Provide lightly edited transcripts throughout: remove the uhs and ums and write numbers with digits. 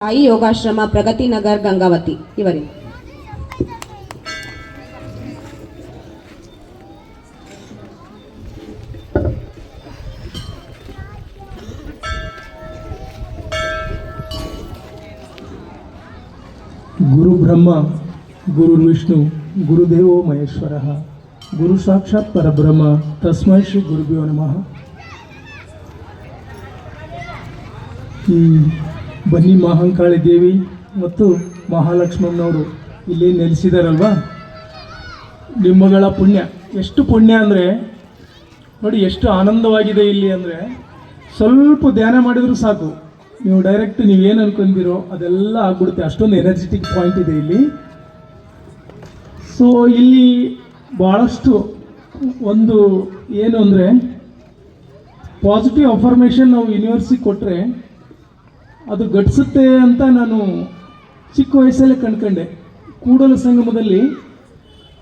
ಸಾಯಿ ಯೋಗಾಶ್ರಮ ಪ್ರಗತಿ ನಗರ್ ಗಂಗಾವತಿ ಇವರಿಂದ ಗುರು ಬ್ರಹ್ಮ ಗುರು ವಿಷ್ಣು ಗುರುದೇವೋ ಮಹೇಶ್ವರ ಗುರು ಸಾಕ್ಷಾತ್ ಪರಬ್ರಹ್ಮ ತಸ್ಮೈ ಶ್ರೀ ಗುರುಭ್ಯೋ ನಮಃ. ಈ ಬನ್ನಿ ಮಹಾಂಕಾಳಿ ದೇವಿ ಮತ್ತು ಮಹಾಲಕ್ಷ್ಮಮ್ಮನವರು ಇಲ್ಲಿ ನೆಲೆಸಿದಾರಲ್ವಾ, ನಿಮ್ಮಗಳ ಪುಣ್ಯ. ಎಷ್ಟು ಪುಣ್ಯ ಅಂದರೆ ನೋಡಿ, ಎಷ್ಟು ಆನಂದವಾಗಿದೆ ಇಲ್ಲಿ ಅಂದರೆ ಸ್ವಲ್ಪ ಧ್ಯಾನ ಮಾಡಿದರೂ ಸಾಕು, ನೀವು ಡೈರೆಕ್ಟ್ ನೀವೇನು ಅನ್ಕೊಂಡಿರೋ ಅದೆಲ್ಲ ಆಗ್ಬಿಡುತ್ತೆ. ಅಷ್ಟೊಂದು ಎನರ್ಜೆಟಿಕ್ ಪಾಯಿಂಟ್ ಇದೆ ಇಲ್ಲಿ. ಸೊ ಇಲ್ಲಿ ಭಾಳಷ್ಟು ಒಂದು ಏನು ಅಂದರೆ ಪಾಸಿಟಿವ್ ಅಫರ್ಮೇಷನ್ ನಾವು ಯೂನಿವರ್ಸಿಗೆ ಕೊಟ್ಟರೆ ಅದು ಗಟ್ಟಿಸುತ್ತೆ ಅಂತ ನಾನು ಚಿಕ್ಕ ವಯಸ್ಸಲ್ಲೇ ಕಂಡ್ಕೊಂಡೆ. ಕೂಡಲ ಸಂಗಮದಲ್ಲಿ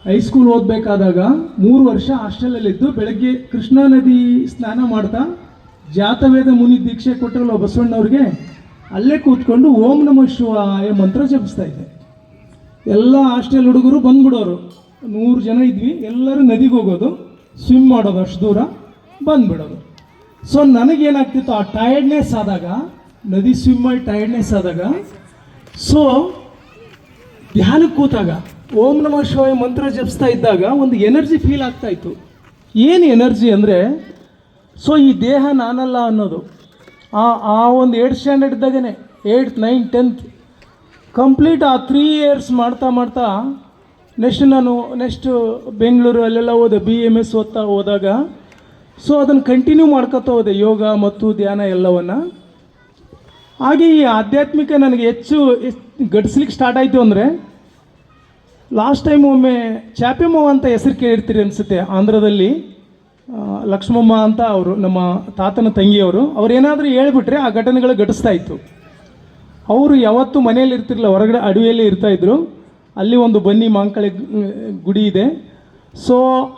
ಹೈಸ್ಕೂಲ್ ಓದಬೇಕಾದಾಗ 3 ವರ್ಷ ಹಾಸ್ಟೆಲಲ್ಲಿದ್ದು ಬೆಳಗ್ಗೆ ಕೃಷ್ಣಾ ನದಿ ಸ್ನಾನ ಮಾಡ್ತಾ ಜಾತವೇದ ಮುನಿ ದೀಕ್ಷೆ ಕೊಟ್ಟರಲ್ಲ ಬಸವಣ್ಣವ್ರಿಗೆ, ಅಲ್ಲೇ ಕೂತ್ಕೊಂಡು ಓಂ ನಮಃ ಶಿವಾಯ ಮಂತ್ರ ಜಪಿಸ್ತಾ ಇದ್ದೆ. ಎಲ್ಲ ಹಾಸ್ಟೆಲ್ ಹುಡುಗರು ಬಂದ್ಬಿಡೋರು, 100 ಜನ ಇದ್ವಿ, ಎಲ್ಲರೂ ನದಿಗೆ ಹೋಗೋದು, ಸ್ವಿಮ್ ಮಾಡೋದು, ಅಷ್ಟು ದೂರ ಬಂದ್ಬಿಡೋದು. ಸೊ ನನಗೇನಾಗ್ತಿತ್ತು, ಆ ಟಯರ್ಡ್ನೆಸ್ ಆದಾಗ, ನದಿ ಸ್ವಿಮ್ ಮಾಡಿ ಟಯರ್ಡ್ನೆಸ್ ಆದಾಗ, ಸೊ ಧ್ಯಾನಕ್ಕೆ ಕೂತಾಗ ಓಂ ನಮಃ ಶಿವಾಯ ಮಂತ್ರ ಜಪಿಸ್ತಾ ಇದ್ದಾಗ ಒಂದು ಎನರ್ಜಿ ಫೀಲ್ ಆಗ್ತಾ ಇತ್ತು. ಏನು ಎನರ್ಜಿ ಅಂದರೆ, ಸೊ ಈ ದೇಹ ನಾನಲ್ಲ ಅನ್ನೋದು. ಆ ಒಂದು 8th standard ಇದ್ದಾಗೇ 8th 9th 10th complete ಆ 3 years ಮಾಡ್ತಾ ನೆಕ್ಸ್ಟ್ ಬೆಂಗಳೂರು ಅಲ್ಲೆಲ್ಲ ಹೋದೆ, BMS ಹೋದಾಗ. ಸೊ ಅದನ್ನು ಕಂಟಿನ್ಯೂ ಮಾಡ್ಕೊತಾ ಹೋದೆ, ಯೋಗ ಮತ್ತು ಧ್ಯಾನ ಎಲ್ಲವನ್ನು. ಹಾಗೆ ಈ ಆಧ್ಯಾತ್ಮಿಕ ನನಗೆ ಹೆಚ್ಚು ಗಡಿಸ್ಲಿಕ್ಕೆ ಸ್ಟಾರ್ಟ್ ಆಯಿತು ಅಂದರೆ, ಲಾಸ್ಟ್ ಟೈಮ್ ಒಮ್ಮೆ ಚಾಪೆಮ್ಮ ಅಂತ ಹೆಸರು ಕೇಳಿರ್ತೀರಿ ಅನಿಸುತ್ತೆ. ಆಂಧ್ರದಲ್ಲಿ ಲಕ್ಷ್ಮಮ್ಮ ಅಂತ ಅವರು, ನಮ್ಮ ತಾತನ ತಂಗಿಯವರು, ಅವ್ರೇನಾದರೂ ಹೇಳ್ಬಿಟ್ರೆ ಆ ಘಟನೆಗಳು ಘಟಿಸ್ತಾ ಇತ್ತು. ಅವರು ಯಾವತ್ತೂ ಮನೆಯಲ್ಲಿ ಇರ್ತಿರಲಿಲ್ಲ, ಹೊರಗಡೆ ಅಡವಿಯಲ್ಲಿ ಇರ್ತಾಯಿದ್ರು. ಅಲ್ಲಿ ಒಂದು ಬನ್ನಿ ಮಹಾಂಕಾಳಿ ಗುಡಿ ಇದೆ. ಸೊ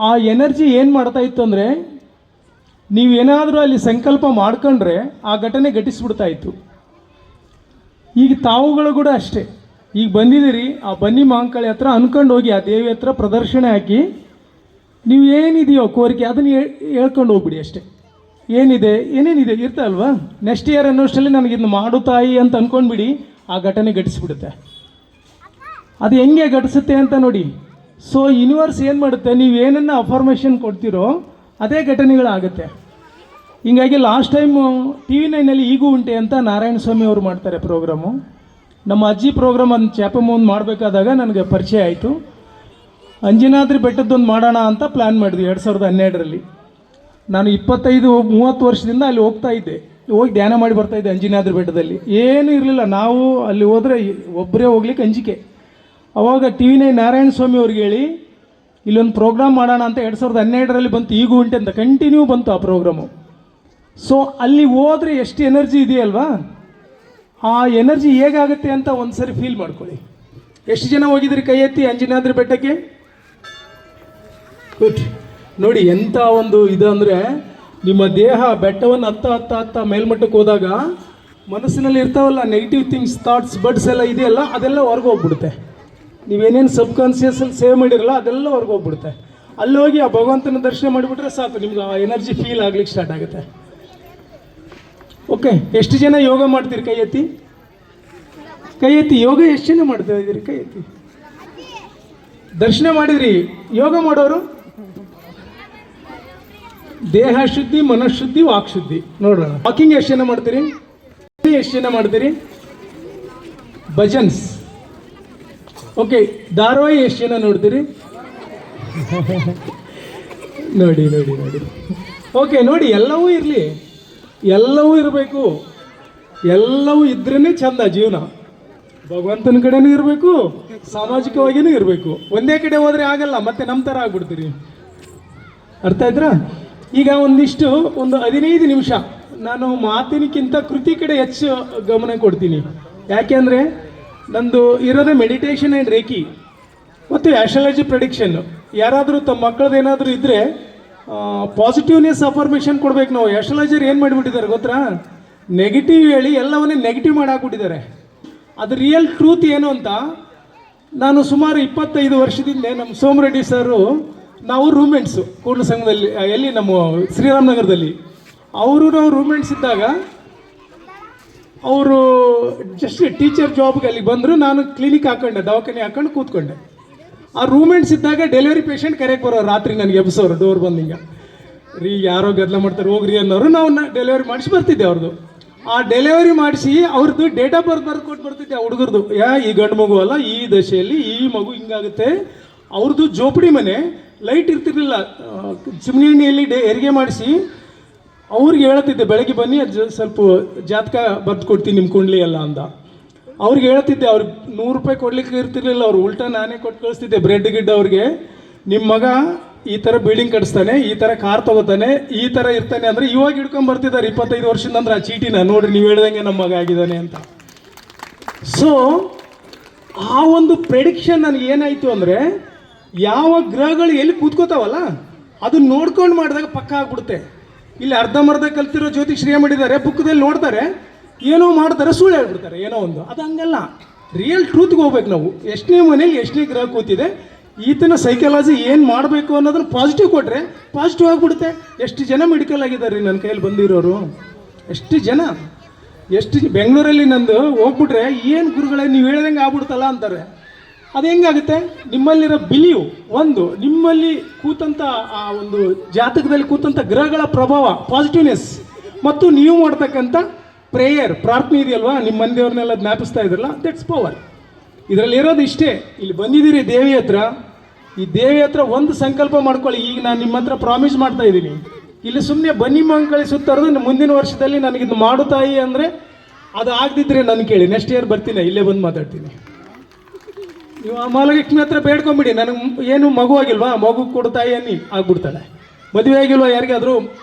ಆ ಎನರ್ಜಿ ಏನು ಮಾಡ್ತಾ ಇತ್ತು ಅಂದರೆ, ನೀವೇನಾದರೂ ಅಲ್ಲಿ ಸಂಕಲ್ಪ ಮಾಡ್ಕೊಂಡ್ರೆ ಆ ಘಟನೆ ಘಟಿಸ್ಬಿಡ್ತಾ ಇತ್ತು. ಈಗ ತಾವುಗಳು ಕೂಡ ಅಷ್ಟೇ, ಈಗ ಬಂದಿದ್ದೀರಿ, ಆ ಬನ್ನಿ ಮಹಾಂಕಾಳಿ ಹತ್ರ ಅನ್ಕೊಂಡು ಹೋಗಿ ಆ ದೇವಿ ಹತ್ರ ಪ್ರದರ್ಶನ ಹಾಕಿ, ನೀವು ಏನಿದೆಯೋ ಕೋರಿಕೆ ಅದನ್ನು ಹೇಳ್ಕೊಂಡು ಹೋಗ್ಬಿಡಿ ಅಷ್ಟೇ. ಏನೇನಿದೆ ಇರ್ತಾ ಅಲ್ವಾ, ನೆಕ್ಸ್ಟ್ ಇಯರ್ ಅನ್ನೋಷ್ಟರಲ್ಲಿ ನನಗಿನ್ನು ಮಾಡು ತಾಯಿ ಅಂತ ಅಂದ್ಕೊಂಡ್ಬಿಡಿ, ಆ ಘಟನೆ ಘಟಿಸ್ಬಿಡುತ್ತೆ. ಅದು ಹೆಂಗೆ ಘಟಿಸುತ್ತೆ ಅಂತ ನೋಡಿ. ಸೊ ಯೂನಿವರ್ಸ್ ಏನು ಮಾಡುತ್ತೆ, ನೀವು ಏನನ್ನು ಅಫರ್ಮೇಷನ್ ಕೊಡ್ತೀರೋ ಅದೇ ಘಟನೆಗಳಾಗುತ್ತೆ. ಹೀಗಾಗಿ ಲಾಸ್ಟ್ ಟೈಮು TV9 ಈಗೂ ಉಂಟೆ ಅಂತ ನಾರಾಯಣ ಸ್ವಾಮಿ ಅವರು ಮಾಡ್ತಾರೆ ಪ್ರೋಗ್ರಾಮು. ನಮ್ಮ ಅಜ್ಜಿ ಪ್ರೋಗ್ರಾಮ್ ಒಂದು ಚಾಪಮ್ಮ ಒಂದು ಮಾಡಬೇಕಾದಾಗ ನನಗೆ ಪರಿಚಯ ಆಯಿತು. ಅಂಜನಾದ್ರಿ ಬೆಟ್ಟದ್ದೊಂದು ಮಾಡೋಣ ಅಂತ ಪ್ಲ್ಯಾನ್ ಮಾಡಿದ್ವಿ 2012ರಲ್ಲಿ. ನಾನು 25-30 ವರ್ಷದಿಂದ ಅಲ್ಲಿ ಹೋಗ್ತಾ ಇದ್ದೆ, ಹೋಗಿ ಧ್ಯಾನ ಮಾಡಿ ಬರ್ತಾಯಿದ್ದೆ ಅಂಜನಾದ್ರಿ ಬೆಟ್ಟದಲ್ಲಿ. ಏನೂ ಇರಲಿಲ್ಲ, ನಾವು ಅಲ್ಲಿ ಹೋದರೆ ಒಬ್ಬರೇ ಹೋಗ್ಲಿಕ್ಕೆ ಅಂಜಿಕೆ. ಅವಾಗ TV9 ನಾರಾಯಣ ಸ್ವಾಮಿ ಅವ್ರಿಗೆ ಹೇಳಿ ಇಲ್ಲೊಂದು ಪ್ರೋಗ್ರಾಮ್ ಮಾಡೋಣ ಅಂತ 2012ರಲ್ಲಿ ಬಂತು, ಈಗೂ ಉಂಟೆ ಅಂತ ಕಂಟಿನ್ಯೂ ಬಂತು ಆ ಪ್ರೋಗ್ರಾಮು. ಸೊ ಅಲ್ಲಿ ಹೋದರೆ ಎಷ್ಟು ಎನರ್ಜಿ ಇದೆಯಲ್ವಾ, ಆ ಎನರ್ಜಿ ಹೇಗಾಗುತ್ತೆ ಅಂತ ಒಂದು ಸರಿ ಫೀಲ್ ಮಾಡ್ಕೊಳ್ಳಿ. ಎಷ್ಟು ಜನ ಹೋಗಿದ್ರಿ ಕೈ ಎತ್ತಿ ಅಂಜನಾದ್ರಿ ಬೆಟ್ಟಕ್ಕೆ? ಗುಡ್. ನೋಡಿ ಎಂಥ ಒಂದು ಇದು ಅಂದರೆ, ನಿಮ್ಮ ದೇಹ ಬೆಟ್ಟವನ್ನು ಹತ್ತ ಮೇಲ್ಮಟ್ಟಕ್ಕೆ ಹೋದಾಗ ಮನಸ್ಸಿನಲ್ಲಿ ಇರ್ತಾವಲ್ಲ ನೆಗೆಟಿವ್ ಥಿಂಗ್ಸ್, ಥಾಟ್ಸ್, ಬಡ್ಸ್ ಎಲ್ಲ ಇದೆಯಲ್ಲ, ಅದೆಲ್ಲ ಹೊರಗೆ ಹೋಗ್ಬಿಡುತ್ತೆ. ನೀವೇನೇನು ಸಬ್ ಕಾನ್ಷಿಯಸಲ್ಲಿ ಸೇವ್ ಮಾಡಿರಲ್ಲ ಅದೆಲ್ಲ ಹೊರಗೆ ಹೋಗ್ಬಿಡುತ್ತೆ. ಅಲ್ಲಿ ಹೋಗಿ ಆ ಭಗವಂತನ ದರ್ಶನ ಮಾಡಿಬಿಟ್ರೆ ಸಾಕು, ನಿಮ್ಗೆ ಆ ಎನರ್ಜಿ ಫೀಲ್ ಆಗ್ಲಿಕ್ಕೆ ಸ್ಟಾರ್ಟ್ ಆಗುತ್ತೆ. ಓಕೆ, ಎಷ್ಟು ಜನ ಯೋಗ ಮಾಡ್ತೀರಿ ಕೈ ಎತ್ತಿ? ಯೋಗ ಎಷ್ಟು ಜನ ಮಾಡ್ತಾ ಇದ್ದೀರಿ? ಕೈ ಎತ್ತಿ. ದರ್ಶನ ಮಾಡಿದ್ರಿ, ಯೋಗ ಮಾಡೋರು? ದೇಹ ಶುದ್ಧಿ, ಮನಃಶುದ್ಧಿ, ವಾಕ್ಶುದ್ಧಿ. ನೋಡೋಣ, ವಾಕಿಂಗ್ ಎಷ್ಟು ಜನ ಮಾಡ್ತೀರಿ? ಎಷ್ಟು ಜನ ಮಾಡ್ತೀರಿ? ಭಜನ್ಸ್. ಓಕೆ, ಧಾರಾವಾಹಿ ಎಷ್ಟು ಜನ ನೋಡ್ತೀರಿ? ನೋಡಿ. ಓಕೆ, ನೋಡಿ, ಎಲ್ಲವೂ ಇರಲಿ, ಎಲ್ಲವೂ ಇರಬೇಕು, ಎಲ್ಲವೂ ಇದ್ರೇ ಚಂದ ಜೀವನ. ಭಗವಂತನ ಕಡೆನೂ ಇರಬೇಕು, ಸಾಮಾಜಿಕವಾಗಿಯೂ ಇರಬೇಕು. ಒಂದೇ ಕಡೆ ಹೋದರೆ ಆಗಲ್ಲ, ಮತ್ತೆ ನಮ್ಮ ಥರ ಆಗ್ಬಿಡ್ತೀರಿ. ಅರ್ಥ ಆಯ್ತಾ? ಈಗ ಒಂದು 15 ನಿಮಿಷ ನಾನು ಮಾತಿನಕ್ಕಿಂತ ಕೃತಿ ಕಡೆ ಹೆಚ್ಚು ಗಮನ ಕೊಡ್ತೀನಿ. ಯಾಕೆಂದರೆ ನಂದು ಇರೋದೇ ಮೆಡಿಟೇಷನ್ ಆ್ಯಂಡ್ ರೇಕಿ ಮತ್ತು ಆಸ್ಟ್ರಾಲಜಿ ಪ್ರೆಡಿಕ್ಷನ್ನು. ಯಾರಾದರೂ ತಮ್ಮ ಮಕ್ಕಳದ್ದೇನಾದರೂ ಇದ್ದರೆ ಪಾಸಿಟಿವ್ನೆಸ್ ಅಫರ್ಮೇಷನ್ ಕೊಡ್ಬೇಕು ನಾವು. ಆಸ್ಟ್ರಾಲಜರ್ ಏನು ಮಾಡಿಬಿಟ್ಟಿದ್ದಾರೆ ಗೊತ್ತಾ, ನೆಗೆಟಿವ್ ಹೇಳಿ ಎಲ್ಲವನ್ನೇ ನೆಗೆಟಿವ್ ಮಾಡಿ ಹಾಕ್ಬಿಟ್ಟಿದ್ದಾರೆ. ಅದು ರಿಯಲ್ ಟ್ರೂತ್ ಏನು ಅಂತ ನಾನು ಸುಮಾರು 25 ವರ್ಷದಿಂದ ನಮ್ಮ ಸೋಮರೆಡ್ಡಿ ಸರು ನಾವು ರೂಮ್ಮೇಟ್ಸು ಕೂಡಲ ಸಂಘದಲ್ಲಿ ಎಲ್ಲಿ ನಮ್ಮ ಶ್ರೀರಾಮನಗರದಲ್ಲಿ ನಾವು ರೂಮ್ಮೇಟ್ಸ್ ಇದ್ದಾಗ ಅವರು ಜಸ್ಟ್ ಟೀಚರ್ ಜಾಬ್ಗೆ ಅಲ್ಲಿ ಬಂದರು. ನಾನು ಕ್ಲಿನಿಕ್ ಹಾಕೊಂಡೆ, ದವಾಖಾನೆ ಹಾಕೊಂಡು ಕೂತ್ಕೊಂಡೆ. ಆ ರೂಮ್ಮೇಟ್ಸ್ ಇದ್ದಾಗ ಡೆಲಿವರಿ ಪೇಷಂಟ್ ಕರೆಯಕ್ಕೆ ಬರೋರು, ರಾತ್ರಿ ನನಗೆ ಎಬ್ಸೋರು ಡೋರ್ ಬಂದಿಂಗ, ರೀ ಯಾರೋ ಗದ್ದಲ ಮಾಡ್ತಾರೆ ಹೋಗ್ರಿ ಅನ್ನೋರು. ನಾವು ಡೆಲಿವರಿ ಮಾಡಿಸಿ ಬರ್ತಿದ್ದೆ ಅವ್ರದ್ದು. ಆ ಡೆಲಿವರಿ ಮಾಡಿಸಿ ಅವ್ರದ್ದು ಡೇಟ್ ಆಫ್ ಬರ್ತ್ ಕೊಟ್ಟು ಬರ್ತಿದ್ದೆ ಆ ಹುಡುಗರದು. ಈ ಗಂಡು ಮಗು ಅಲ್ಲ, ಈ ದಶೆಯಲ್ಲಿ ಈ ಮಗು ಹಿಂಗಾಗುತ್ತೆ. ಅವ್ರದ್ದು ಜೋಪಡಿ ಮನೆ, ಲೈಟ್ ಇರ್ತಿರ್ಲಿಲ್ಲ, ಚಿಮಣಿ ಎಣ್ಣೆಯಲ್ಲಿ ಹೆರಿಗೆ ಮಾಡಿಸಿ ಅವ್ರಿಗೆ ಹೇಳ್ತಿದ್ದೆ, ಬೆಳಗ್ಗೆ ಬನ್ನಿ ಸ್ವಲ್ಪ ಜಾತಕ ಬರ್ದು ಕೊಡ್ತೀನಿ ನಿಮ್ಮ ಕುಂಡ್ಲಿ ಎಲ್ಲ ಅಂದ. ಅವ್ರಿಗೆ ಹೇಳ್ತಿದ್ದೆ, ಅವ್ರಿಗೆ 100 ರೂಪಾಯಿ ಕೊಡ್ಲಿಕ್ಕೆ ಇರ್ತಿರ್ಲಿಲ್ಲ, ಅವ್ರು ಉಲ್ಟಾ ನಾನೇ ಕೊಟ್ಟು ಕಳಿಸ್ತಿದ್ದೆ ಬ್ರೆಡ್ ಗಿಡ್ ಅವ್ರಿಗೆ. ನಿಮ್ಮ ಮಗ ಈ ಥರ ಬಿಲ್ಡಿಂಗ್ ಕಟ್ಸ್ತಾನೆ, ಈ ಥರ ಕಾರ್ ತಗೋತಾನೆ, ಈ ಥರ ಇರ್ತಾನೆ ಅಂದರೆ ಇವಾಗ ಹಿಡ್ಕೊಂಡು ಬರ್ತಿದ್ದಾರೆ 25 ವರ್ಷದಿಂದ ಅಂದ್ರೆ ಆ ಚೀಟಿನ ನೋಡ್ರಿ ನೀವು ಹೇಳ್ದಂಗೆ ನಮ್ಮ ಮಗ ಆಗಿದ್ದಾನೆ ಅಂತ. ಸೊ ಆ ಒಂದು ಪ್ರೆಡಿಕ್ಷನ್ ನನಗೆ ಏನಾಯಿತು ಅಂದರೆ, ಯಾವ ಗ್ರಹಗಳು ಎಲ್ಲಿ ಕೂತ್ಕೋತಾವಲ್ಲ ಅದನ್ನ ನೋಡ್ಕೊಂಡು ಮಾಡಿದಾಗ ಪಕ್ಕ ಆಗ್ಬಿಡುತ್ತೆ. ಇಲ್ಲಿ ಅರ್ಧಂಬರ್ಧ ಕಲ್ತಿರೋ ಜ್ಯೋತಿಷ್ಯ ಮಾಡಿದ್ದಾರೆ, ಬುಕ್ದಲ್ಲಿ ನೋಡ್ತಾರೆ, ಏನೋ ಮಾಡ್ತಾರೆ, ಸುಳ್ಳು ಹೇಳ್ಬಿಡ್ತಾರೆ ಏನೋ ಒಂದು. ಅದು ಹಂಗಲ್ಲ, ರಿಯಲ್ ಟ್ರೂತ್ಗೆ ಹೋಗ್ಬೇಕು ನಾವು. ಎಷ್ಟನೇ ಮನೇಲಿ ಎಷ್ಟನೇ ಗ್ರಹ ಕೂತಿದೆ, ಈತನ ಸೈಕಾಲಜಿ ಏನು ಮಾಡಬೇಕು ಅನ್ನೋದನ್ನು ಪಾಸಿಟಿವ್ ಕೊಟ್ಟರೆ ಪಾಸಿಟಿವ್ ಆಗಿಬಿಡುತ್ತೆ. ಎಷ್ಟು ಜನ ಮೆಡಿಕಲ್ ಆಗಿದ್ದಾರೆ ರೀ ನನ್ನ ಕೈಯಲ್ಲಿ ಬಂದಿರೋರು, ಎಷ್ಟು ಜನ. ಬೆಂಗಳೂರಲ್ಲಿ ನಂದು ಹೋಗ್ಬಿಟ್ರೆ ಏನು ಗುರುಗಳೇ ನೀವು ಹೇಳ್ದಂಗೆ ಆಗ್ಬಿಡ್ತಲ್ಲ ಅಂತಾರೆ. ಅದು ಹೆಂಗಾಗುತ್ತೆ, ನಿಮ್ಮಲ್ಲಿರೋ ಬಿಲೀವ್ ಒಂದು, ನಿಮ್ಮಲ್ಲಿ ಕೂತಂಥ ಆ ಒಂದು ಜಾತಕದಲ್ಲಿ ಕೂತಂಥ ಗ್ರಹಗಳ ಪ್ರಭಾವ, ಪಾಸಿಟಿವ್ನೆಸ್, ಮತ್ತು ನೀವು ಮಾಡ್ತಕ್ಕಂಥ ಪ್ರೇಯರ್, ಪ್ರಾರ್ಥನೆ ಇದೆಯಲ್ವಾ, ನಿಮ್ಮ ಮಂದಿಯವ್ರನ್ನೆಲ್ಲ ಜ್ಞಾಪಿಸ್ತಾ ಇದ್ರಲ್ಲ, ದಟ್ಸ್ ಪವರ್. ಇದರಲ್ಲಿ ಇರೋದು ಇಷ್ಟೇ. ಇಲ್ಲಿ ಬಂದಿದ್ದೀರಿ ದೇವಿ ಹತ್ರ, ಈ ದೇವಿ ಹತ್ರ ಒಂದು ಸಂಕಲ್ಪ ಮಾಡ್ಕೊಳ್ಳಿ. ಈಗ ನಾನು ನಿಮ್ಮ ಹತ್ರ ಪ್ರಾಮಿಸ್ ಮಾಡ್ತಾ ಇದ್ದೀನಿ, ಇಲ್ಲಿ ಸುಮ್ಮನೆ ಬನ್ನಿ ಮಂಕಳಿ ಸುತ್ತರೋದು, ಮುಂದಿನ ವರ್ಷದಲ್ಲಿ ನನಗಿದು ಮಾಡು ತಾಯಿ ಅಂದರೆ ಅದು ಆಗದಿದ್ರೆ ನನ್ನ ಕೇಳಿ, ನೆಕ್ಸ್ಟ್ ಇಯರ್ ಬರ್ತೀನಿ, ಇಲ್ಲೇ ಬಂದು ಮಾತಾಡ್ತೀನಿ. ನೀವು ಆ ಮಹಾಲಕ್ಷ್ಮಿ ಹತ್ರ ಬೇಡ್ಕೊಂಬಿಡಿ, ನನಗೆ ಏನು ಮಗು ಆಗಿಲ್ವಾ, ಮಗು ಕೊಡು ತಾಯಿ ಅನ್ನಿ, ಆಗ್ಬಿಡ್ತಾಳೆ. ಮದುವೆ ಆಗಿಲ್ವಾ ಯಾರಿಗಾದರೂ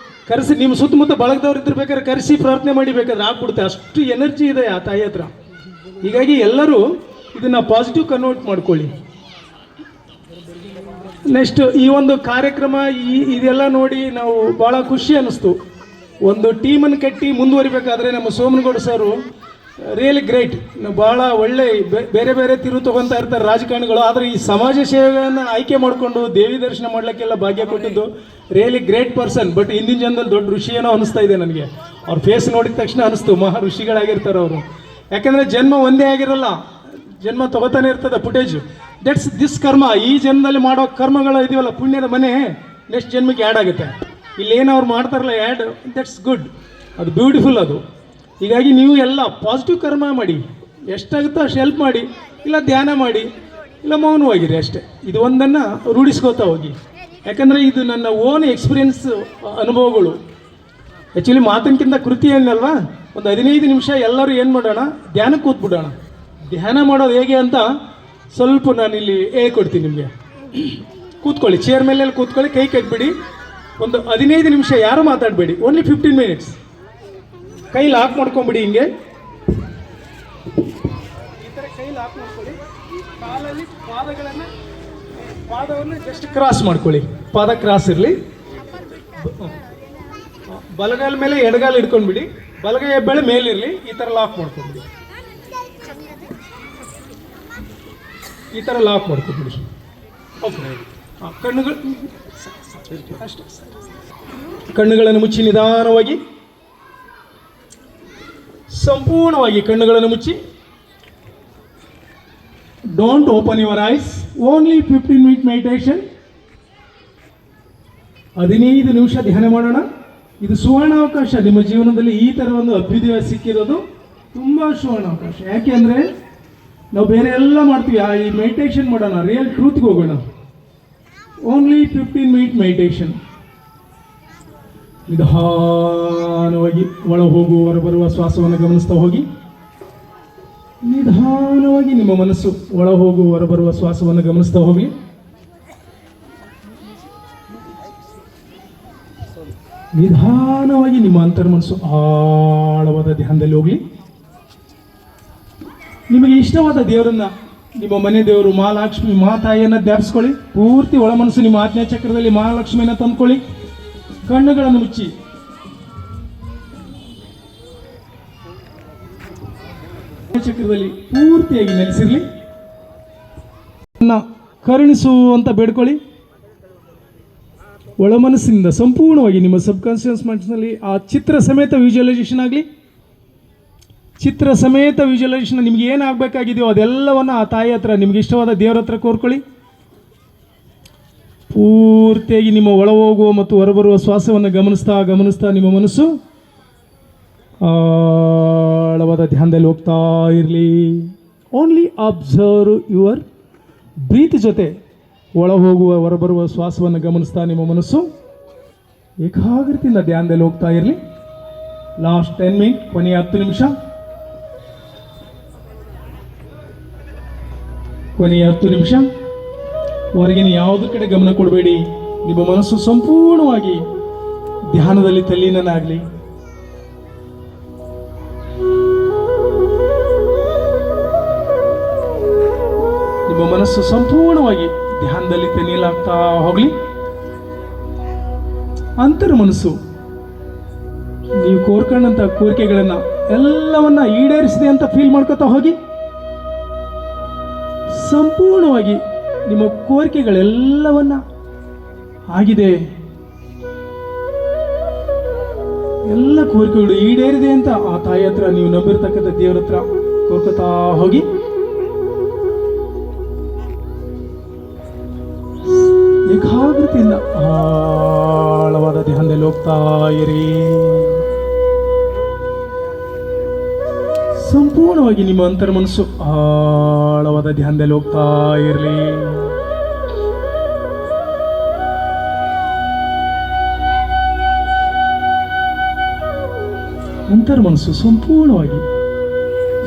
ಕರೆಸಿ, ನಿಮ್ಮ ಸುತ್ತಮುತ್ತ ಬಳಗದವ್ರು ಇದ್ರ ಬೇಕಾದ್ರೆ ಕರೆಸಿ ಪ್ರಾರ್ಥನೆ ಮಾಡಿ, ಬೇಕಾದ್ರೆ ಆಗ್ಬಿಡುತ್ತೆ. ಅಷ್ಟು ಎನರ್ಜಿ ಇದೆ ಆ ತಾಯಿ ಹತ್ರ. ಹೀಗಾಗಿ ಎಲ್ಲರೂ ಇದನ್ನು ಪಾಸಿಟಿವ್ ಕನ್ವರ್ಟ್ ಮಾಡ್ಕೊಳ್ಳಿ. ನೆಕ್ಸ್ಟ್ ಈ ಒಂದು ಕಾರ್ಯಕ್ರಮ ಇದೆಲ್ಲ ನೋಡಿ ನಾವು ಭಾಳ ಖುಷಿ ಅನ್ನಿಸ್ತು. ಒಂದು ಟೀಮನ್ನು ಕಟ್ಟಿ ಮುಂದುವರಿಬೇಕಾದ್ರೆ ನಮ್ಮ ಸೋಮನಗೌಡ ಸರು ರಿಯಲಿ ಗ್ರೇಟ್. ಭಾಳ ಒಳ್ಳೆ ಬೇರೆ ಬೇರೆ ತಿರು ತೊಗೊತಾ ಇರ್ತಾರೆ ರಾಜಕಾರಣಿಗಳು, ಆದರೆ ಈ ಸಮಾಜ ಸೇವೆಯನ್ನು ಆಯ್ಕೆ ಮಾಡಿಕೊಂಡು ದೇವಿ ದರ್ಶನ ಮಾಡಲಿಕ್ಕೆಲ್ಲ ಭಾಗ್ಯ ಕೊಟ್ಟಿದ್ದು ರಿಯಲಿ ಗ್ರೇಟ್ ಪರ್ಸನ್. ಬಟ್ ಹಿಂದಿನ ಜನದಲ್ಲಿ ದೊಡ್ಡ ಋಷಿ ಏನೋ ಅನಿಸ್ತಾ ಇದೆ ನನಗೆ. ಅವ್ರ ಫೇಸ್ ನೋಡಿದ ತಕ್ಷಣ ಅನಿಸ್ತು ಮಹಾ ಋಷಿಗಳಾಗಿರ್ತಾರೆ ಅವರು. ಯಾಕಂದರೆ ಜನ್ಮ ಒಂದೇ ಆಗಿರಲ್ಲ, ಜನ್ಮ ತಗೋತಾನೆ ಇರ್ತದೆ ಫುಟೇಜ್. ದಟ್ಸ್ ದಿಸ್ ಕರ್ಮ. ಈ ಜನ್ಮದಲ್ಲಿ ಮಾಡೋ ಕರ್ಮಗಳು ಇದೆಯಲ್ಲ, ಪುಣ್ಯದ ಮನೆ ನೆಕ್ಸ್ಟ್ ಜನ್ಮಕ್ಕೆ ಆ್ಯಡ್ ಆಗುತ್ತೆ. ಇಲ್ಲೇನು ಅವ್ರು ಮಾಡ್ತಾರಲ್ಲ ಆ್ಯಡ್, ದಟ್ಸ್ ಗುಡ್, ಅದು ಬ್ಯೂಟಿಫುಲ್ ಅದು. ಹೀಗಾಗಿ ನೀವು ಎಲ್ಲ ಪಾಸಿಟಿವ್ ಕರ್ಮ ಮಾಡಿ, ಎಷ್ಟಾಗುತ್ತೋ ಅಷ್ಟು ಹೆಲ್ಪ್ ಮಾಡಿ, ಇಲ್ಲ ಧ್ಯಾನ ಮಾಡಿ, ಇಲ್ಲ ಮೌನವಾಗಿರಿ ಅಷ್ಟೇ. ಇದು ಒಂದನ್ನು ರೂಢಿಸ್ಕೋತಾ ಹೋಗಿ. ಯಾಕಂದರೆ ಇದು ನನ್ನ ಓನ್ ಎಕ್ಸ್ಪೀರಿಯನ್ಸ್ ಅನುಭವಗಳು. ಆ್ಯಕ್ಚುಲಿ ಮಾತಿನಕ್ಕಿಂತ ಕೃತಿ ಏನಲ್ವಾ. ಒಂದು 15 ನಿಮಿಷ ಎಲ್ಲರೂ ಏನು ಮಾಡೋಣ, ಧ್ಯಾನಕ್ಕೆ ಕೂತ್ಬಿಡೋಣ. ಧ್ಯಾನ ಮಾಡೋದು ಹೇಗೆ ಅಂತ ಸ್ವಲ್ಪ ನಾನಿಲ್ಲಿ ಹೇಳ್ಕೊಡ್ತೀನಿ ನಿಮಗೆ. ಕೂತ್ಕೊಳ್ಳಿ, ಚೇರ್ ಮೇಲೆ ಕೂತ್ಕೊಳ್ಳಿ, ಕೈ ಕಟ್ಬಿಡಿ. ಒಂದು 15 ನಿಮಿಷ ಯಾರು ಮಾತಾಡಬೇಡಿ, ಓನ್ಲಿ 15 ಮಿನಿಟ್ಸ್. ಕೈ ಲಾಕ್ ಮಾಡ್ಕೊಂಬಿಡಿ, ಹಿಂಗೆ ಈ ಥರ ಕೈ ಲಾಕ್ ಮಾಡ್ಕೊಳ್ಳಿ. ಕಾಲಲ್ಲಿ ಪಾದವನ್ನು ಜಸ್ಟ್ ಕ್ರಾಸ್ ಮಾಡ್ಕೊಳ್ಳಿ, ಪಾದ ಕ್ರಾಸ್ ಇರಲಿ. ಬಲಗಾಲ ಮೇಲೆ ಎಡಗಾಲ ಇಟ್ಕೊಂಡ್ಬಿಡಿ, ಬಲಗೈ ಹೆಬ್ಬೆಳೆ ಮೇಲಿರಲಿ. ಈ ಥರ ಲಾಕ್ ಮಾಡ್ಕೊಂಡ್ಬಿಡಿ, ಈ ಥರ ಲಾಕ್ ಮಾಡ್ಕೊಂಡ್ಬಿಡಿ. ಓಕೆ, ಕಣ್ಣುಗಳನ್ನು ಮುಚ್ಚಿ ನಿಧಾನವಾಗಿ, ಸಂಪೂರ್ಣವಾಗಿ ಕಣ್ಣುಗಳನ್ನು ಮುಚ್ಚಿ. Don't open your eyes, only 15 minute meditation. 15 ನಿಮಿಷ ಧ್ಯಾನ ಮಾಡೋಣ. ಇದು ಸುವರ್ಣಾವಕಾಶ ನಿಮ್ಮ ಜೀವನದಲ್ಲಿ. ಈ ಥರ ಒಂದು ಅಭ್ಯುದಯ ಸಿಕ್ಕಿರೋದು ತುಂಬ ಸುವರ್ಣಾವಕಾಶ. ಯಾಕೆ ಅಂದರೆ ನಾವು ಬೇರೆ ಎಲ್ಲ ಮಾಡ್ತೀವಿ, ಈ ಮೆಡಿಟೇಷನ್ ಮಾಡೋಣ, ರಿಯಲ್ ಟ್ರೂತ್ಗೆ ಹೋಗೋಣ. Only 15 minute meditation. ನಿಧಾನವಾಗಿ ಒಳ ಹೋಗು ಹೊರ ಬರುವ ಶ್ವಾಸವನ್ನು ಗಮನಿಸ್ತಾ ಹೋಗಿ. ನಿಧಾನವಾಗಿ ನಿಮ್ಮ ಮನಸ್ಸು ಒಳ ಹೋಗು ಹೊರ ಬರುವ ಶ್ವಾಸವನ್ನು ಗಮನಿಸ್ತಾ ಹೋಗಿ. ನಿಧಾನವಾಗಿ ನಿಮ್ಮ ಅಂತರ್ಮನಸ್ಸು ಆಳವಾದ ಧ್ಯಾನದಲ್ಲಿ ಹೋಗಿ. ನಿಮಗೆ ಇಷ್ಟವಾದ ದೇವರನ್ನ, ನಿಮ್ಮ ಮನೆ ದೇವರು ಮಹಾಲಕ್ಷ್ಮಿ ಮಾತಾಯಿಯನ್ನು ಧ್ಯಾನಿಸ್ಕೊಳ್ಳಿ. ಪೂರ್ತಿ ಒಳ ಮನಸ್ಸು ನಿಮ್ಮ ಆಜ್ಞಾ ಚಕ್ರದಲ್ಲಿ ಮಹಾಲಕ್ಷ್ಮಿಯನ್ನು ತಂದ್ಕೊಳ್ಳಿ. ಕಣ್ಣುಗಳನ್ನು ಮುಚ್ಚಿ. ಚಕ್ರದಲ್ಲಿ ಪೂರ್ತಿಯಾಗಿ ನೆಲೆಸಿರಲಿ. ಕರುಣಿಸು ಅಂತ ಬೇಡ್ಕೊಳ್ಳಿ. ಒಳ ಮನಸ್ಸಿನಿಂದ ಸಂಪೂರ್ಣವಾಗಿ ನಿಮ್ಮ ಸಬ್ಕಾನ್ಷಿಯಸ್ ಮೈಂಡ್ಸ್ನಲ್ಲಿ ಆ ಚಿತ್ರ ಸಮೇತ ವಿಜುವಲೈಸೇಷನ್ ಆಗಲಿ. ಚಿತ್ರ ಸಮೇತ ವಿಜುವಲೈಸೇಷನ್ ನಿಮ್ಗೆ ಏನಾಗಬೇಕಾಗಿದೆಯೋ ಅದೆಲ್ಲವನ್ನು ಆ ತಾಯಿ ಹತ್ರ, ನಿಮ್ಗೆ ಇಷ್ಟವಾದ ದೇವರ ಹತ್ರ ಕೋರ್ಕೊಳ್ಳಿ. ಪೂರ್ತಿಯಾಗಿ ನಿಮ್ಮ ಒಳ ಹೋಗುವ ಮತ್ತು ಹೊರಬರುವ ಶ್ವಾಸವನ್ನು ಗಮನಿಸ್ತಾ ಗಮನಿಸ್ತಾ ನಿಮ್ಮ ಮನಸ್ಸು ಆಳವಾದ ಧ್ಯಾನದಲ್ಲಿ ಹೋಗ್ತಾ ಇರಲಿ. ಓನ್ಲಿ ಅಬ್ಸರ್ವ್ ಯುವರ್ ಬ್ರೀತ್ ಜೊತೆ ಒಳ ಹೋಗುವ ಹೊರಬರುವ ಶ್ವಾಸವನ್ನು ಗಮನಿಸ್ತಾ ನಿಮ್ಮ ಮನಸ್ಸು ಏಕಾಗ್ರತೆಯಿಂದ ಧ್ಯಾನದಲ್ಲಿ ಹೋಗ್ತಾ ಇರಲಿ. ಲಾಸ್ಟ್ 10 ಮಿನಿಟ್, ಕೊನೆಯ 10 ನಿಮಿಷ. ಕೊನೆಯ 10 ನಿಮಿಷ ಹೊರಗಿನ ಯಾವುದ್ರ ಕಡೆ ಗಮನ ಕೊಡಬೇಡಿ. ನಿಮ್ಮ ಮನಸ್ಸು ಸಂಪೂರ್ಣವಾಗಿ ಧ್ಯಾನದಲ್ಲಿ ತಲ್ಲೀನನಾಗಲಿ. ನಿಮ್ಮ ಮನಸ್ಸು ಸಂಪೂರ್ಣವಾಗಿ ಧ್ಯಾನದಲ್ಲಿ ತಣ್ಣೀಲಾಗ್ತಾ ಹೋಗಲಿ. ಅಂತರ ಮನಸ್ಸು ನೀವು ಕೋರ್ಕೊಂಡಂಥ ಕೋರಿಕೆಗಳನ್ನು ಎಲ್ಲವನ್ನ ಈಡೇರಿಸಿದೆ ಅಂತ ಫೀಲ್ ಮಾಡ್ಕೋತಾ ಹೋಗಿ. ಸಂಪೂರ್ಣವಾಗಿ ನಿಮ್ಮ ಕೋರಿಕೆಗಳೆಲ್ಲವನ್ನ ಆಗಿದೆ, ಎಲ್ಲ ಕೋರಿಕೆಗಳು ಈಡೇರಿದೆ ಅಂತ ಆ ತಾಯಿ ಹತ್ರ, ನೀವು ನಂಬಿರ್ತಕ್ಕಂಥ ದೇವರ ಹತ್ರ ಕೋರ್ಕೋತಾ ಹೋಗಿ. ಏಕಾಗ್ರತೆಯಿಂದ ಆಳವಾದ ಧ್ಯಾನದಲ್ಲಿ ಹೋಗ್ತಾ ಇರಿ. ಸಂಪೂರ್ಣವಾಗಿ ನಿಮ್ಮ ಅಂತರ ಮನಸ್ಸು ಆಳವಾದ ಧ್ಯಾನದಲ್ಲಿ ಹೋಗ್ತಾ ಇರಲಿ. ಅಂತರ ಮನಸ್ಸು ಸಂಪೂರ್ಣವಾಗಿ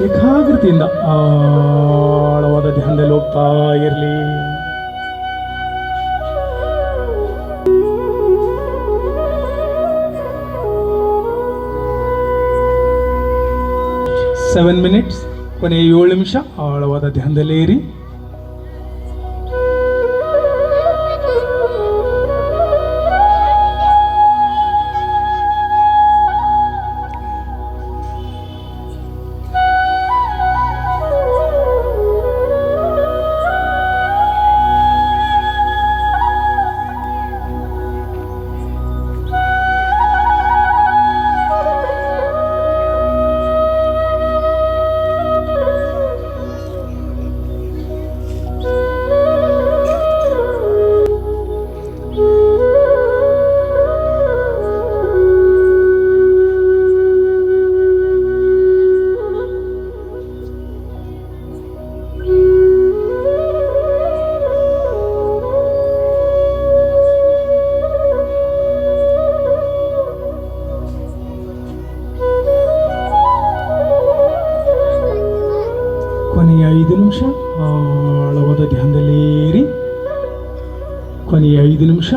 ಏಕಾಗ್ರತೆಯಿಂದ ಆಳವಾದ ಧ್ಯಾನದಲ್ಲಿ ಹೋಗ್ತಾ ಇರಲಿ. ಸೆವೆನ್ ಮಿನಿಟ್ಸ್, ಕೊನೆಯ 7 ನಿಮಿಷ ಆಳವಾದ ಧ್ಯಾನದಲ್ಲೇ ಇರಿ. ಕೊನೆಯ 5 ನಿಮಿಷ ಆಳವಾದ ಧ್ಯಾನದಲ್ಲೇರಿ. ಕೊನೆಯ 5 ನಿಮಿಷ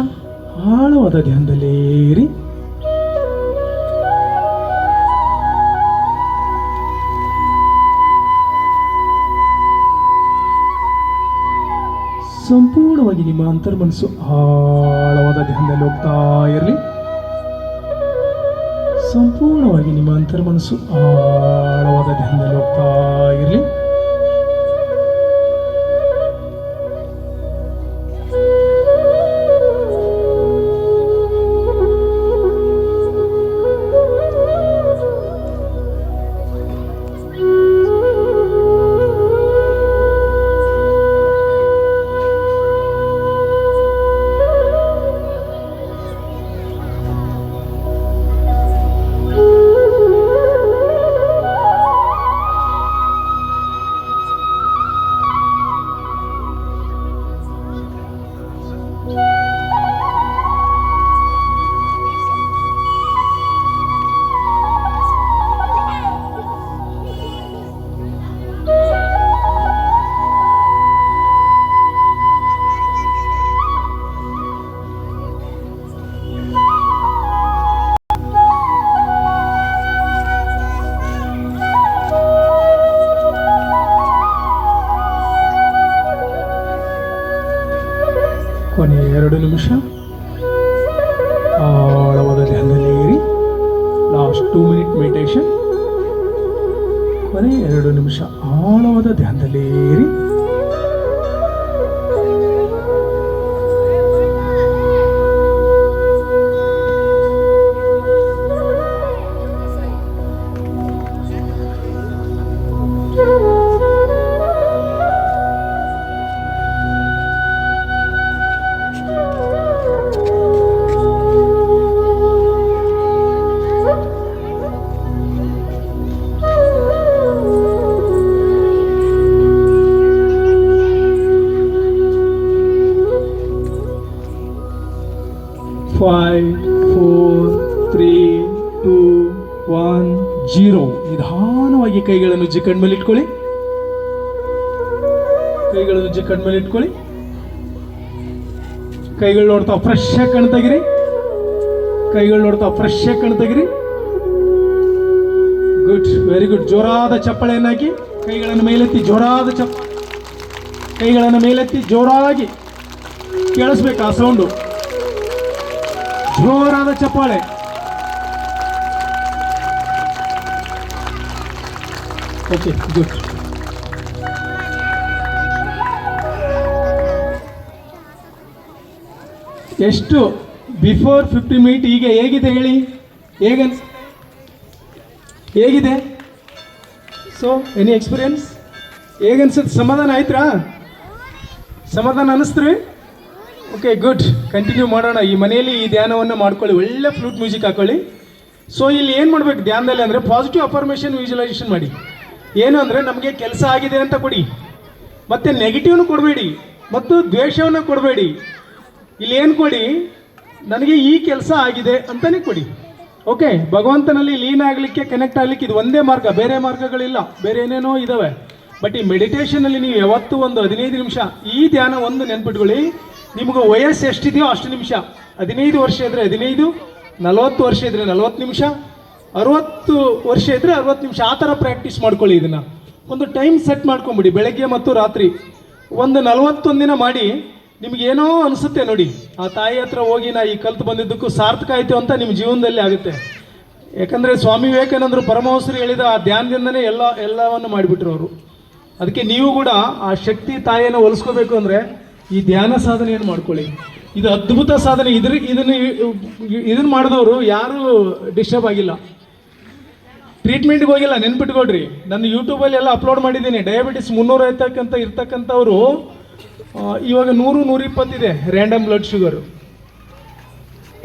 ಆಳವಾದ ಧ್ಯಾನದಲ್ಲೇರಿ. ಸಂಪೂರ್ಣವಾಗಿ ನಿಮ್ಮ ಅಂತರ್ಮನಸ್ಸು ಆಳವಾದ ಧ್ಯಾನದಲ್ಲಿ ಹೋಗ್ತಾ ಇರಲಿ. ಸಂಪೂರ್ಣವಾಗಿ ನಿಮ್ಮ ಅಂತರ್ಮನಸ್ಸು ಆಳವಾದ ಧ್ಯಾನದಲ್ಲಿ ಹೋಗ್ತಾ ಇರಲಿ. ಕೊನೆಯ 2 ನಿಮಿಷ ಆಳವಾದ ಧ್ಯಾನದಲ್ಲಿ ಇರಿ. Last 2 minute meditation. ಬರೀ 2 ನಿಮಿಷ ಆಳವಾದ ಧ್ಯಾನದಲ್ಲಿ ಇರಿ. Five, 4, 3, 2, 1, 0. ನಿಧಾನವಾಗಿ ಕೈಗಳನ್ನು ಕಣ್ಣ ಮೇಲೆ ಇಟ್ಕೊಳ್ಳಿ. ಕೈಗಳನ್ನು ಕಣ್ಣ ಮೇಲೆ ಇಟ್ಕೊಳ್ಳಿ. ಕೈಗಳು ನೋಡ್ತಾ ಫ್ರೆಶ್ ಆಗಿ ಕಣ್ ತೆಗಿರಿ. ಕೈಗಳು ನೋಡ್ತಾ ಫ್ರೆಶ್ ಆಗಿ ಕಣ್ ತೆಗಿರಿ. Good, very good. ಜೋರಾದ ಚಪ್ಪಾಳೆಯನ್ನು ಹಾಕಿ ಕೈಗಳನ್ನು ಮೇಲೆತ್ತಿ. ಜೋರಾದ ಕೈಗಳನ್ನು ಮೇಲೆತ್ತಿ ಜೋರಾಗಿ ಕೇಳಿಸ್ಬೇಕು ಆ ಸೌಂಡು. ಜೋರಾದ ಚಪ್ಪಾಳೆ. Okay, good. ಎಷ್ಟು ಬಿಫೋರ್ 50 ಮಿನಿಟ್ ಈಗ ಹೇಗಿದೆ ಹೇಳಿ? ಹೇಗಿದೆ? So any experience? ಹೇಗನ್ಸುತ್ತೆ? ಸಮಾಧಾನ ಆಯ್ತಾ? ಸಮಾಧಾನ ಅನ್ನಿಸ್ತ್ರಿ? Okay, good. ಕಂಟಿನ್ಯೂ ಮಾಡೋಣ. ಈ ಮನೆಯಲ್ಲಿ ಈ ಧ್ಯಾನವನ್ನು ಮಾಡ್ಕೊಳ್ಳಿ. ಒಳ್ಳೆ ಫ್ಲೂಟ್ ಮ್ಯೂಸಿಕ್ ಹಾಕೊಳ್ಳಿ. ಸೊ ಇಲ್ಲಿ ಏನು ಮಾಡ್ಬೇಕು ಧ್ಯಾನದಲ್ಲಿ ಅಂದರೆ ಪಾಸಿಟಿವ್ ಅಫರ್ಮೇಷನ್ ವಿಜುವಲೈಸೇಷನ್ ಮಾಡಿ. ಏನು ಅಂದರೆ ನಮಗೆ ಕೆಲಸ ಆಗಿದೆ ಅಂತ ಕೊಡಿ, ಮತ್ತು ನೆಗೆಟಿವ್ನು ಕೊಡಬೇಡಿ, ಮತ್ತು ದ್ವೇಷವನ್ನು ಕೊಡಬೇಡಿ. ಇಲ್ಲಿ ಏನು ಕೊಡಿ? ನನಗೆ ಈ ಕೆಲಸ ಆಗಿದೆ ಅಂತಲೇ ಕೊಡಿ. ಓಕೆ, ಭಗವಂತನಲ್ಲಿ ಲೀನ್ ಆಗಲಿಕ್ಕೆ, ಕನೆಕ್ಟ್ ಆಗಲಿಕ್ಕೆ ಇದು ಒಂದೇ ಮಾರ್ಗ, ಬೇರೆ ಮಾರ್ಗಗಳಿಲ್ಲ. ಬೇರೆ ಏನೇನೋ ಇದ್ದಾವೆ. ಬಟ್ ಈ ಮೆಡಿಟೇಷನಲ್ಲಿ ನೀವು ಯಾವತ್ತೂ ಒಂದು 15 ನಿಮಿಷ ಈ ಧ್ಯಾನ ಒಂದು ನೆನ್ಪಿಟ್ಕೊಳ್ಳಿ. ನಿಮಗೆ ವಯಸ್ಸು ಎಷ್ಟಿದೆಯೋ ಅಷ್ಟು ನಿಮಿಷ. 15 ವರ್ಷ ಇದ್ದರೆ 15, 40 ವರ್ಷ ಇದ್ದರೆ 40 ನಿಮಿಷ, 60 ವರ್ಷ ಇದ್ದರೆ 60 ನಿಮಿಷ. ಆ ಥರ ಪ್ರಾಕ್ಟೀಸ್ ಮಾಡ್ಕೊಳ್ಳಿ. ಇದನ್ನು ಒಂದು ಟೈಮ್ ಸೆಟ್ ಮಾಡ್ಕೊಂಬಿಡಿ, ಬೆಳಗ್ಗೆ ಮತ್ತು ರಾತ್ರಿ. ಒಂದು 41 ದಿನ ಮಾಡಿ. ನಿಮಗೇನೋ ಅನಿಸುತ್ತೆ ನೋಡಿ, ಆ ತಾಯಿ ಹತ್ರ ಹೋಗಿ ನಾ ಈ ಕಲ್ತು ಬಂದಿದ್ದಕ್ಕೂ ಸಾರ್ಥಕ ಆಯಿತು ಅಂತ ನಿಮ್ಮ ಜೀವನದಲ್ಲಿ ಆಗುತ್ತೆ. ಯಾಕಂದರೆ ಸ್ವಾಮಿ ವಿವೇಕಾನಂದರು ಪರಮಹಂಸರು ಹೇಳಿದ ಆ ಧ್ಯಾನದಿಂದನೇ ಎಲ್ಲವನ್ನು ಮಾಡಿಬಿಟ್ರು ಅವರು. ಅದಕ್ಕೆ ನೀವು ಕೂಡ ಆ ಶಕ್ತಿ ತಾಯಿಯನ್ನು ಹೋಲಿಸ್ಕೋಬೇಕು ಅಂದರೆ ಈ ಧ್ಯಾನ ಸಾಧನೆಯನ್ನು ಮಾಡ್ಕೊಳ್ಳಿ. ಇದು ಅದ್ಭುತ ಸಾಧನೆ. ಇದನ್ನು ಮಾಡಿದವರು ಯಾರೂ ಡಿಸ್ಟರ್ಬ್ ಆಗಿಲ್ಲ, ಟ್ರೀಟ್ಮೆಂಟ್ಗೆ ಹೋಗಿಲ್ಲ. ನೆನ್ಪಿಟ್ಕೊಳ್ರಿ, ನನ್ನ ಯೂಟ್ಯೂಬಲ್ಲಿ ಎಲ್ಲ ಅಪ್ಲೋಡ್ ಮಾಡಿದ್ದೀನಿ. ಡಯಾಬಿಟಿಸ್ 300 ಇರ್ತಕ್ಕಂಥವ್ರು ಇವಾಗ 100-120 ಇದೆ ರ್ಯಾಂಡಮ್ ಬ್ಲಡ್ ಶುಗರು.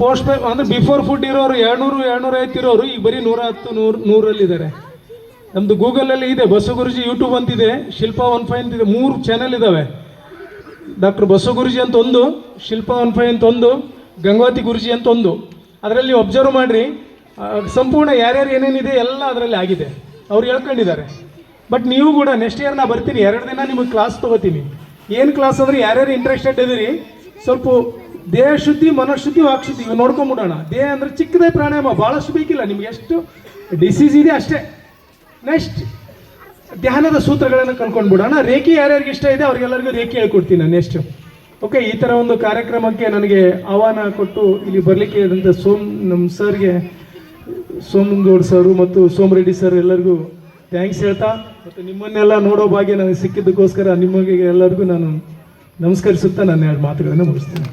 ಪೋಸ್ಟ್ ಅಂದರೆ ಬಿಫೋರ್ ಫುಡ್ ಇರೋರು 200-250 ಇರೋರು ಈಗ ಬರೀ 110-100 ನಮ್ಮದು ಗೂಗಲಲ್ಲಿ ಇದೆ. ಬಸವಗುರುಜಿ ಯೂಟ್ಯೂಬ್ ಅಂತಿದೆ, ಶಿಲ್ಪಾ 15 ಅಂತಿದೆ. 3 ಚಾನೆಲ್ ಇದ್ದಾವೆ. ಡಾಕ್ಟರ್ ಬಸವಗುರುಜಿ ಅಂತ ಒಂದು, ಶಿಲ್ಪಾ 15 ಅಂತ ಒಂದು, ಗಂಗಾವತಿ ಗುರುಜಿ ಅಂತ ಒಂದು. ಅದರಲ್ಲಿ ಒಬ್ಸರ್ವ್ ಮಾಡಿರಿ, ಸಂಪೂರ್ಣ ಯಾರ್ಯಾರು ಏನೇನಿದೆ ಎಲ್ಲ ಅದರಲ್ಲಿ ಆಗಿದೆ. ಅವ್ರು ಹೇಳ್ಕೊಂಡಿದ್ದಾರೆ. ಬಟ್ ನೀವು ಕೂಡ ನೆಕ್ಸ್ಟ್ ಇಯರ್ ನಾ ಬರ್ತೀನಿ, 2 ದಿನ ನಿಮಗೆ ಕ್ಲಾಸ್ ತೊಗೋತೀನಿ. ಏನು ಕ್ಲಾಸ್ ಅಂದರೆ ಯಾರ್ಯಾರು ಇಂಟ್ರೆಸ್ಟೆಡ್ ಇದ್ದೀರಿ ಸ್ವಲ್ಪ ದೇಹ ಶುದ್ಧಿ, ಮನಃಶುದ್ಧಿ, ವಾಕ್ಶುದ್ಧಿ ಇವು ನೋಡ್ಕೊಂಬಿಡೋಣ. ದೇಹ ಅಂದರೆ ಚಿಕ್ಕದೇ ಪ್ರಾಣಾಯಾಮ, ಭಾಳಷ್ಟು ಬೇಕಿಲ್ಲ. ನಿಮ್ಗೆ ಎಷ್ಟು ಡಿಸೀಸ್ ಇದೆ ಅಷ್ಟೇ. ನೆಕ್ಸ್ಟ್ ಧ್ಯಾನದ ಸೂತ್ರಗಳನ್ನು ಕಲ್ತ್ಕೊಂಡ್ಬಿಡೋಣ. ರೇಖಿ ಯಾರ್ಯಾರಿಗೆ ಇಷ್ಟ ಇದೆ ಅವ್ರಿಗೆಲ್ಲರಿಗೂ ರೇಖಿ ಹೇಳ್ಕೊಡ್ತೀನಿ ನಾನು ನೆಕ್ಸ್ಟು. ಓಕೆ, ಈ ಥರ ಒಂದು ಕಾರ್ಯಕ್ರಮಕ್ಕೆ ನನಗೆ ಆಹ್ವಾನ ಕೊಟ್ಟು ಇಲ್ಲಿ ಬರಲಿಕ್ಕೆ ಇದ್ದಂಥ ನಮ್ಮ ಸರ್ಗೆ, ಸೋಮಗೌಡ್ ಸರು ಮತ್ತು ಸೋಮರೆಡ್ಡಿ ಸರ್ ಎಲ್ಲರಿಗೂ ಥ್ಯಾಂಕ್ಸ್ ಹೇಳ್ತಾ, ಮತ್ತು ನಿಮ್ಮನ್ನೆಲ್ಲ ನೋಡೋ ಭಾಗ್ಯ ನನಗೆ ಸಿಕ್ಕಿದ್ದಕ್ಕೋಸ್ಕರ ನಿಮಗೆ ಎಲ್ಲರಿಗೂ ನಾನು ನಮಸ್ಕರಿಸುತ್ತಾ ನನ್ನ 2 ಮಾತುಗಳನ್ನು ಮುಗಿಸ್ತೀನಿ.